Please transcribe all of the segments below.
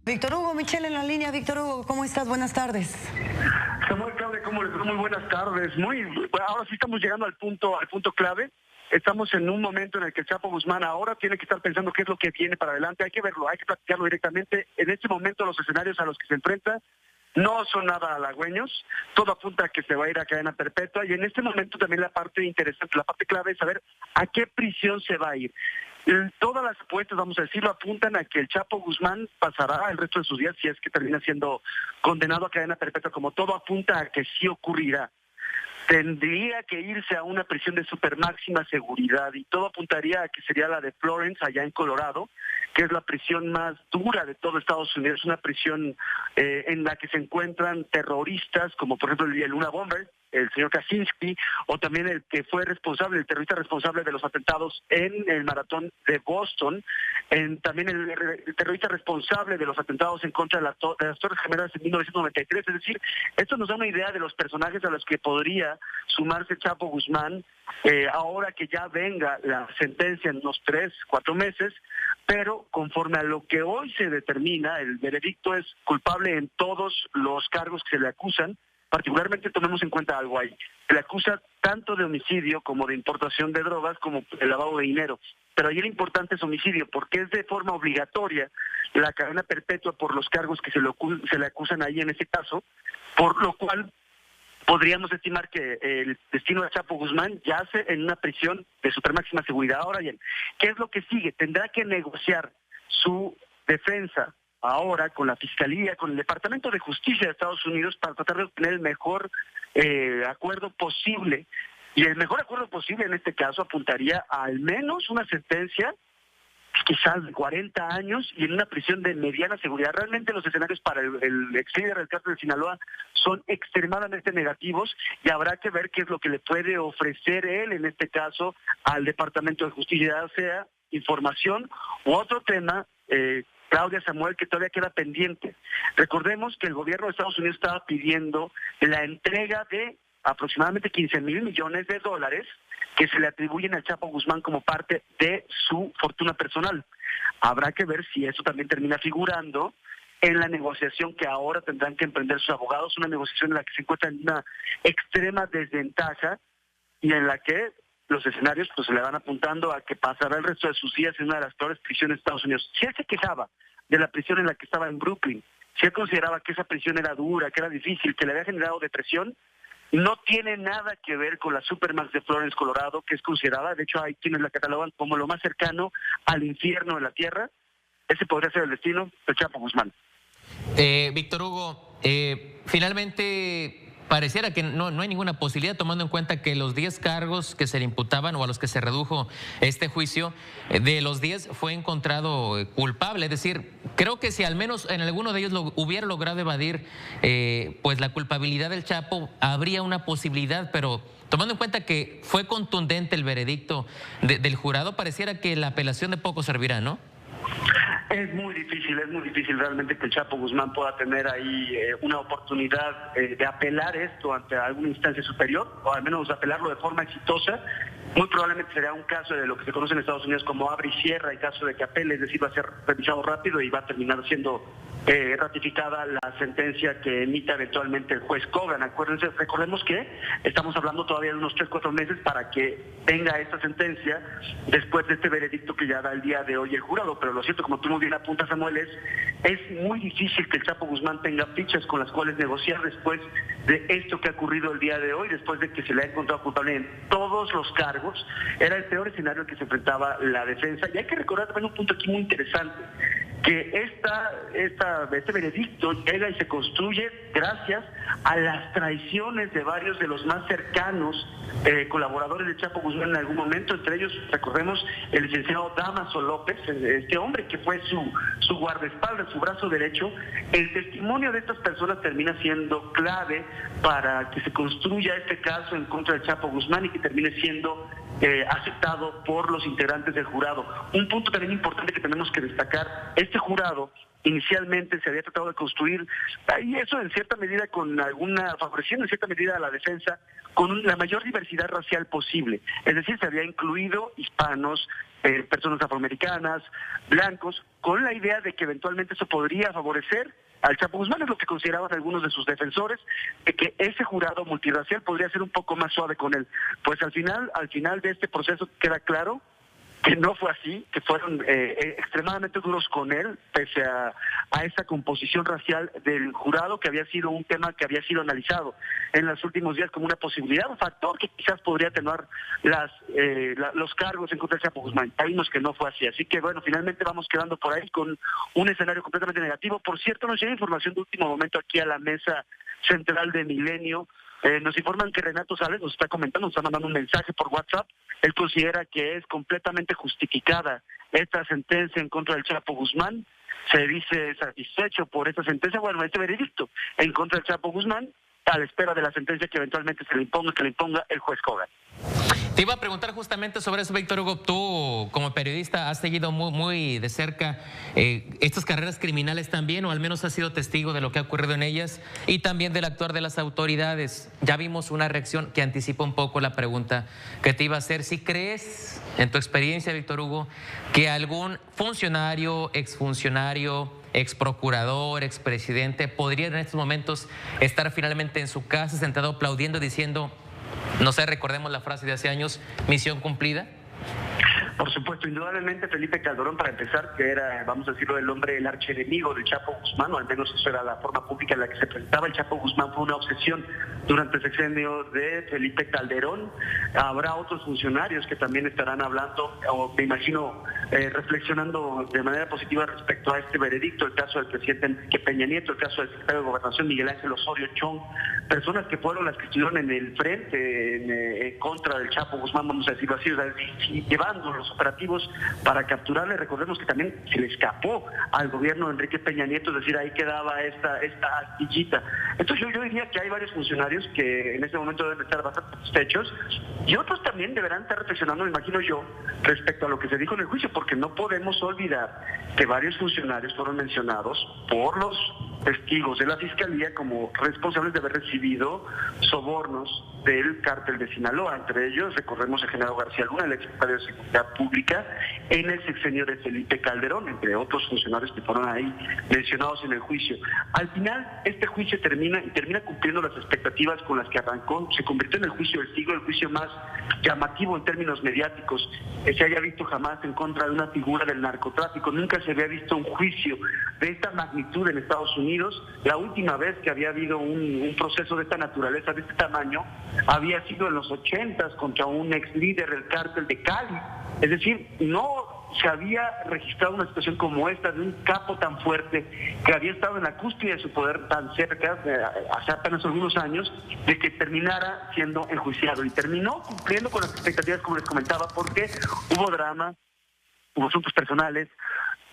Víctor Hugo Michel en la línea. Víctor Hugo, ¿cómo estás? Buenas tardes. Samuel, Claudia, ¿cómo les va? Muy buenas tardes. Ahora sí estamos llegando al punto clave. Estamos en un momento en el que el Chapo Guzmán ahora tiene que estar pensando qué es lo que viene para adelante. Hay que verlo, hay que platicarlo directamente. En este momento los escenarios a los que se enfrenta no son nada halagüeños. Todo apunta a que se va a ir a cadena perpetua. Y en este momento también la parte interesante, la parte clave es saber a qué prisión se va a ir. Todas las apuestas, vamos a decirlo, apuntan a que el Chapo Guzmán pasará el resto de sus días si es que termina siendo condenado a cadena perpetua, como todo apunta a que sí ocurrirá. Tendría que irse a una prisión de super máxima seguridad y todo apuntaría a que sería la de Florence, allá en Colorado, que es la prisión más dura de todo Estados Unidos, una prisión en la que se encuentran terroristas, como por ejemplo el Luna Bomber, el señor Kaczynski, o también el que fue responsable, el terrorista responsable de los atentados en el maratón de Boston, también el terrorista responsable de los atentados en contra de las Torres Gemelas en 1993. Es decir, esto nos da una idea de los personajes a los que podría sumarse Chapo Guzmán ahora que ya venga la sentencia en unos 3-4 meses, pero conforme a lo que hoy se determina, el veredicto es culpable en todos los cargos que se le acusan. Particularmente tomemos en cuenta algo ahí. Se le acusa tanto de homicidio como de importación de drogas como de lavado de dinero. Pero ahí lo importante es homicidio, porque es de forma obligatoria la cadena perpetua por los cargos que se le acusan ahí en ese caso, por lo cual podríamos estimar que el destino de Chapo Guzmán yace en una prisión de super máxima seguridad. Ahora bien, ¿qué es lo que sigue? Tendrá que negociar su defensa ahora con la Fiscalía, con el Departamento de Justicia de Estados Unidos para tratar de obtener el mejor acuerdo posible. Y el mejor acuerdo posible en este caso apuntaría a al menos una sentencia quizás de 40 años y en una prisión de mediana seguridad. Realmente los escenarios para el ex líder del cártel de Sinaloa son extremadamente negativos y habrá que ver qué es lo que le puede ofrecer él, en este caso, al Departamento de Justicia, ya sea información u otro tema, Claudia, Samuel, que todavía queda pendiente. Recordemos que el gobierno de Estados Unidos estaba pidiendo la entrega de aproximadamente 15,000 millones de dólares que se le atribuyen al Chapo Guzmán como parte de su fortuna personal. Habrá que ver si eso también termina figurando en la negociación que ahora tendrán que emprender sus abogados, una negociación en la que se encuentra en una extrema desventaja y en la que los escenarios pues se le van apuntando a que pasará el resto de sus días en una de las peores prisiones de Estados Unidos. Si él se quejaba de la prisión en la que estaba en Brooklyn, si él consideraba que esa prisión era dura, que era difícil, que le había generado depresión, no tiene nada que ver con la Supermax de Florence, Colorado, que es considerada, de hecho hay quienes la catalogan como lo más cercano al infierno de la tierra. Ese podría ser el destino del Chapo Guzmán. Víctor Hugo, finalmente pareciera que no hay ninguna posibilidad, tomando en cuenta que los 10 cargos que se le imputaban o a los que se redujo este juicio, de los 10 fue encontrado culpable. Es decir, creo que si al menos en alguno de ellos hubiera logrado evadir pues la culpabilidad del Chapo, habría una posibilidad, pero tomando en cuenta que fue contundente el veredicto del jurado, pareciera que la apelación de poco servirá, ¿no? Es muy difícil realmente que el Chapo Guzmán pueda tener ahí una oportunidad de apelar esto ante alguna instancia superior, o al menos apelarlo de forma exitosa. Muy probablemente será un caso de lo que se conoce en Estados Unidos como abre y cierra en caso de que apele, es decir, va a ser revisado rápido y va a terminar siendo ratificada la sentencia que emita eventualmente el juez Cogan. Recordemos que estamos hablando todavía de unos 3-4 meses para que tenga esta sentencia después de este veredicto que ya da el día de hoy el jurado, pero lo cierto, como tú muy bien apuntas, Samuel, es muy difícil que el Chapo Guzmán tenga fichas con las cuales negociar después de esto que ha ocurrido el día de hoy, después de que se le ha encontrado culpable en todos los cargos. Era el peor escenario al que se enfrentaba la defensa. Y hay que recordar también un punto aquí muy interesante, que este veredicto llega y se construye gracias a las traiciones de varios de los más cercanos colaboradores de Chapo Guzmán en algún momento, entre ellos recordemos el licenciado Dámaso López, este hombre que fue su guardaespaldas, su brazo derecho. El testimonio de estas personas termina siendo clave para que se construya este caso en contra del Chapo Guzmán y que termine siendo aceptado por los integrantes del jurado. Un punto también importante que tenemos que destacar, este jurado inicialmente se había tratado de construir, y eso en cierta medida favoreciendo en cierta medida a la defensa, con la mayor diversidad racial posible. Es decir, se había incluido hispanos, personas afroamericanas, blancos, con la idea de que eventualmente eso podría favorecer al Chapo Guzmán. Es lo que consideraban algunos de sus defensores, de que ese jurado multirracial podría ser un poco más suave con él. Pues al final de este proceso queda claro que no fue así, que fueron extremadamente duros con él, pese a esa composición racial del jurado, que había sido un tema que había sido analizado en los últimos días como una posibilidad, un factor que quizás podría atenuar los cargos en contra del Chapo Guzmán. Ya vimos que no fue así, así que bueno, finalmente vamos quedando por ahí con un escenario completamente negativo. Por cierto, nos llega información de último momento aquí a la mesa central de Milenio. Nos informan que Renato Sales nos está comentando, nos está mandando un mensaje por WhatsApp. Él considera que es completamente justificada esta sentencia en contra del Chapo Guzmán. Se dice satisfecho por esta sentencia, bueno, este veredicto en contra del Chapo Guzmán, a la espera de la sentencia que eventualmente que le imponga el juez Kogan. Te iba a preguntar justamente sobre eso, Víctor Hugo. Tú, como periodista, has seguido muy de cerca estas carreras criminales también, o al menos has sido testigo de lo que ha ocurrido en ellas y también del actuar de las autoridades. Ya vimos una reacción que anticipa un poco la pregunta que te iba a hacer. ¿Si crees, en tu experiencia, Víctor Hugo, que algún funcionario, exfuncionario, exprocurador, expresidente podría en estos momentos estar finalmente en su casa sentado aplaudiendo, diciendo, no sé, recordemos la frase de hace años, misión cumplida? Por supuesto, indudablemente Felipe Calderón, para empezar, que era, vamos a decirlo, el archienemigo del Chapo Guzmán, o al menos eso era la forma pública en la que se presentaba. El Chapo Guzmán fue una obsesión durante el sexenio de Felipe Calderón. Habrá otros funcionarios que también estarán hablando, o me imagino, reflexionando de manera positiva respecto a este veredicto, el caso del presidente Enrique Peña Nieto, el caso del secretario de Gobernación Miguel Ángel Osorio Chong, personas que fueron las que estuvieron en el frente en contra del Chapo Guzmán, vamos a decirlo así, o sea, llevando los operativos para capturarle. Recordemos que también se le escapó al gobierno de Enrique Peña Nieto, es decir, ahí quedaba esta astillita. Entonces yo diría que hay varios funcionarios que en este momento deben estar bastante satisfechos, y otros también deberán estar reflexionando, me imagino yo, respecto a lo que se dijo en el juicio, porque no podemos olvidar que varios funcionarios fueron mencionados por los testigos de la Fiscalía como responsables de haber recibido sobornos del cártel de Sinaloa. Entre ellos, recordemos a Genaro García Luna, el exsecretario de Seguridad Pública, en el sexenio de Felipe Calderón, entre otros funcionarios que fueron ahí mencionados en el juicio. Al final, este juicio termina cumpliendo las expectativas con las que arrancó. Se convirtió en el juicio del siglo, el juicio más llamativo en términos mediáticos que se haya visto jamás en contra de una figura del narcotráfico. Nunca se había visto un juicio de esta magnitud en Estados Unidos. La última vez que había habido un proceso de esta naturaleza, de este tamaño, había sido en los 80s contra un ex líder del cártel de Cali. Es decir, no se había registrado una situación como esta de un capo tan fuerte que había estado en la cúspide de su poder tan cerca, hace apenas algunos años, de que terminara siendo enjuiciado. Y terminó cumpliendo con las expectativas, como les comentaba, porque hubo drama, hubo asuntos personales.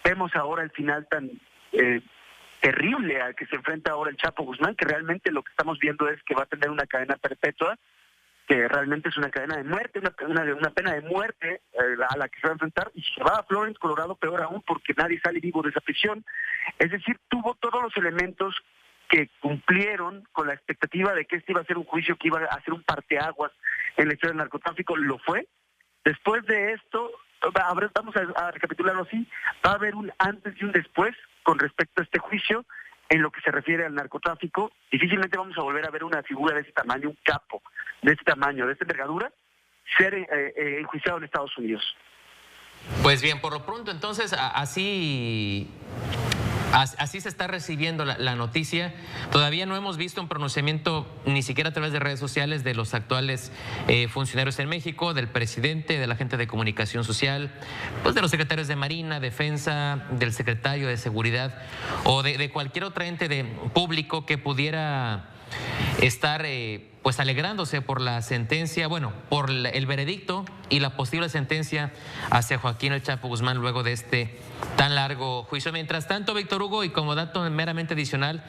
Vemos ahora el final tan terrible al que se enfrenta ahora el Chapo Guzmán, que realmente lo que estamos viendo es que va a tener una cadena perpetua, que realmente es una cadena de muerte, una pena de muerte a la que se va a enfrentar, y si se va a Florence, Colorado, peor aún, porque nadie sale vivo de esa prisión. Es decir, tuvo todos los elementos que cumplieron con la expectativa de que este iba a ser un juicio que iba a ser un parteaguas en la historia del narcotráfico. Lo fue. Después de esto, vamos a recapitularlo así, va a haber un antes y un después con respecto a este juicio en lo que se refiere al narcotráfico. Difícilmente vamos a volver a ver una figura de este tamaño, un capo de este tamaño, de esta envergadura, ser enjuiciado en Estados Unidos. Pues bien, por lo pronto entonces así se está recibiendo la noticia. Todavía no hemos visto un pronunciamiento, ni siquiera a través de redes sociales, de los actuales funcionarios en México, del presidente, de la gente de comunicación social, pues de los secretarios de Marina, Defensa, del secretario de Seguridad o de cualquier otra ente público que pudiera estar pues alegrándose por la sentencia, bueno, por el veredicto y la posible sentencia hacia Joaquín El Chapo Guzmán luego de este tan largo juicio. Mientras tanto, Víctor Hugo, y como dato meramente adicional,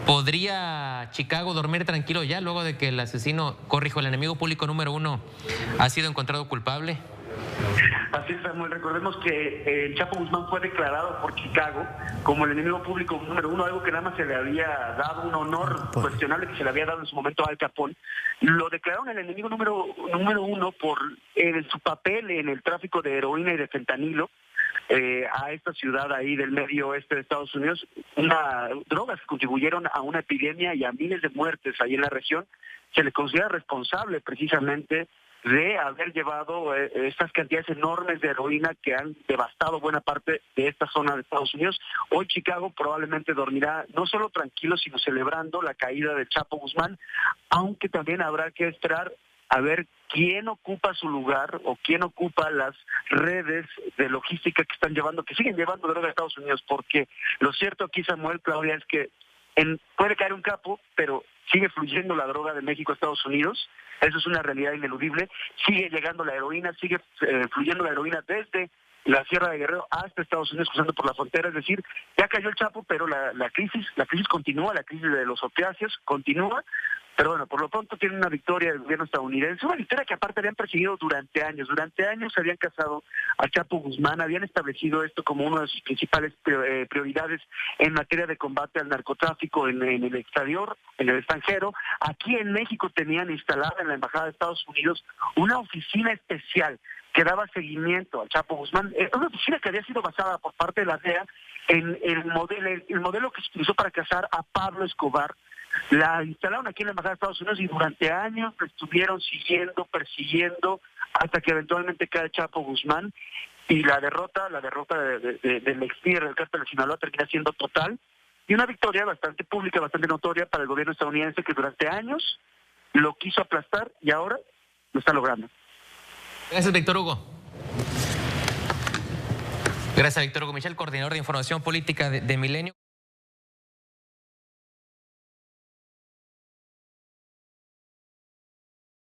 ¿podría Chicago dormir tranquilo ya luego de que el asesino, el enemigo público número 1 ha sido encontrado culpable? Así es, Samuel. Recordemos que el Chapo Guzmán fue declarado por Chicago como el enemigo público número uno, algo que nada más se le había dado un honor cuestionable que se le había dado en su momento a Al Capone. Lo declararon el enemigo número uno por su papel en el tráfico de heroína y de fentanilo a esta ciudad ahí del medio oeste de Estados Unidos, drogas que contribuyeron a una epidemia y a miles de muertes ahí en la región. Se le considera responsable precisamente de haber llevado estas cantidades enormes de heroína que han devastado buena parte de esta zona de Estados Unidos. Hoy Chicago probablemente dormirá no solo tranquilo, sino celebrando la caída de Chapo Guzmán, aunque también habrá que esperar a ver quién ocupa su lugar o quién ocupa las redes de logística que están llevando, que siguen llevando droga a Estados Unidos, porque lo cierto aquí, Samuel, Claudia, es que puede caer un capo, pero sigue fluyendo la droga de México a Estados Unidos. Eso es una realidad ineludible. Sigue llegando la heroína, sigue fluyendo la heroína desde la Sierra de Guerrero hasta Estados Unidos, cruzando por la frontera. Es decir, ya cayó el Chapo, pero la crisis continúa, la crisis de los opiáceos continúa. Pero bueno, por lo pronto tiene una victoria del gobierno estadounidense, una victoria que aparte habían perseguido durante años. Durante años habían cazado al Chapo Guzmán, habían establecido esto como una de sus principales prioridades en materia de combate al narcotráfico en el exterior, en el extranjero. Aquí en México tenían instalada en la Embajada de Estados Unidos una oficina especial que daba seguimiento al Chapo Guzmán, una oficina que había sido basada por parte de la DEA en el modelo que se utilizó para cazar a Pablo Escobar. La instalaron aquí en la Embajada de Estados Unidos y durante años lo estuvieron siguiendo, persiguiendo, hasta que eventualmente cae el Chapo Guzmán y la derrota del ex líder del cártel de Sinaloa termina siendo total, y una victoria bastante pública, bastante notoria para el gobierno estadounidense, que durante años lo quiso aplastar y ahora lo está logrando. Gracias, Víctor Hugo. Gracias, Víctor Hugo Michel, coordinador de información política de Milenio.